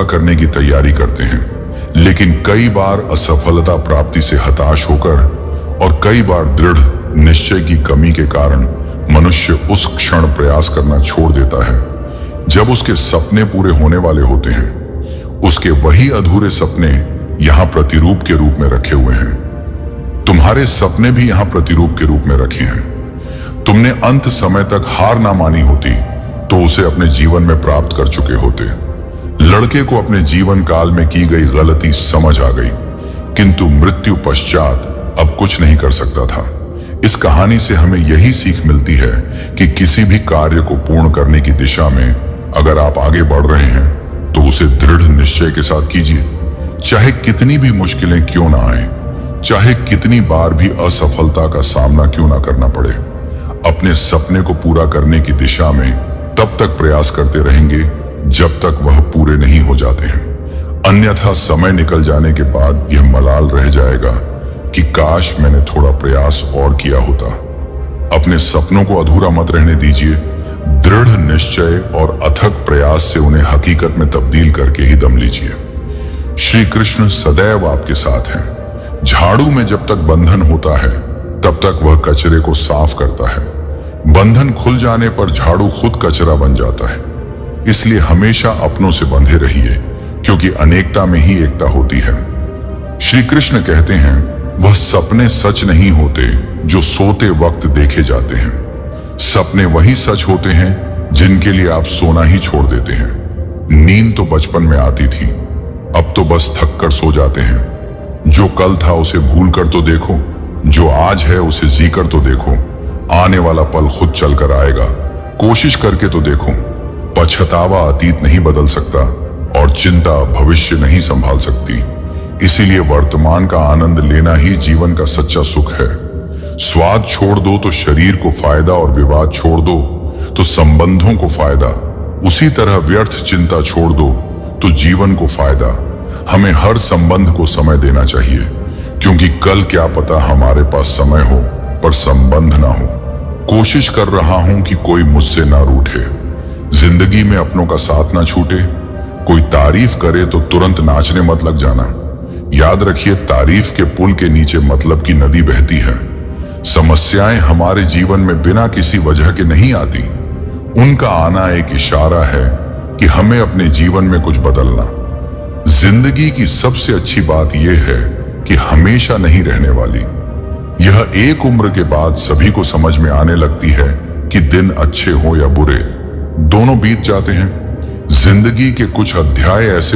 करने की तैयारी करते हैं, लेकिन कई बार असफलता प्राप्ति से हताश होकर और कई बार दृढ़ निश्चय की कमी के कारण मनुष्य उस क्षण प्रयास करना छोड़ देता है जब उसके सपने पूरे होने वाले होते हैं। उसके वही अधूरे सपने यहां प्रतिरूप के रूप में रखे हुए हैं। तुम्हारे सपने भी यहां प्रतिरूप के रूप में रखे हैं। तुमने अंत समय तक हार ना मानी होती तो उसे अपने जीवन में प्राप्त कर चुके होते। लड़के को अपने जीवन काल में की गई गलती समझ आ गई, किंतु मृत्यु पश्चात अब कुछ नहीं कर सकता था। इस कहानी से हमें यही सीख मिलती है कि किसी भी कार्य को पूर्ण करने की दिशा में अगर आप आगे बढ़ रहे हैं तो उसे दृढ़ निश्चय के साथ कीजिए। चाहे कितनी भी मुश्किलें क्यों ना आए, चाहे कितनी बार भी असफलता का सामना क्यों ना करना पड़े, अपने सपने को पूरा करने की दिशा में तब तक प्रयास करते रहेंगे जब तक वह पूरे नहीं हो जाते हैं। अन्यथा समय निकल जाने के बाद यह मलाल रह जाएगा कि काश मैंने थोड़ा प्रयास और किया होता। अपने सपनों को अधूरा मत रहने दीजिए। दृढ़ निश्चय और अथक प्रयास से उन्हें हकीकत में तब्दील करके ही दम लीजिए। श्री कृष्ण सदैव आपके साथ हैं। झाड़ू में जब तक बंधन होता है तब तक वह कचरे को साफ करता है। बंधन खुल जाने पर झाड़ू खुद कचरा बन जाता है। इसलिए हमेशा अपनों से बंधे रहिए, क्योंकि अनेकता में ही एकता होती है। श्री कृष्ण कहते हैं, वह सपने सच नहीं होते जो सोते वक्त देखे जाते हैं। सपने वही सच होते हैं जिनके लिए आप सोना ही छोड़ देते हैं। नींद तो बचपन में आती थी, अब तो बस थक कर सो जाते हैं। जो कल था उसे भूल कर तो देखो, जो आज है उसे जी कर तो देखो। आने वाला पल खुद चल कर आएगा, कोशिश करके तो देखो। पछतावा अतीत नहीं बदल सकता और चिंता भविष्य नहीं संभाल सकती। इसीलिए वर्तमान का आनंद लेना ही जीवन का सच्चा सुख है। स्वाद छोड़ दो तो शरीर को फायदा, और विवाद छोड़ दो तो संबंधों को फायदा। उसी तरह व्यर्थ चिंता छोड़ दो तो जीवन को फायदा। हमें हर संबंध को समय देना चाहिए, क्योंकि कल क्या पता हमारे पास समय हो पर संबंध ना हो। कोशिश कर रहा हूं कि कोई मुझसे ना रूठे, जिंदगी में अपनों का साथ ना छूटे। कोई तारीफ करे तो तुरंत नाचने मत लग जाना। याद रखिए, तारीफ के पुल के नीचे मतलब की नदी बहती है। समस्याएं हमारे जीवन में बिना किसी वजह के नहीं आती। उनका आना एक इशारा है कि हमें अपने जीवन में कुछ बदलना। जिंदगी की सबसे अच्छी बात यह है कि हमेशा नहीं रहने वाली। यह एक उम्र के बाद सभी को समझ में आने लगती है कि दिन अच्छे हो या बुरे, दोनों बीत जाते हैं। जिंदगी के कुछ अध्याय ऐसे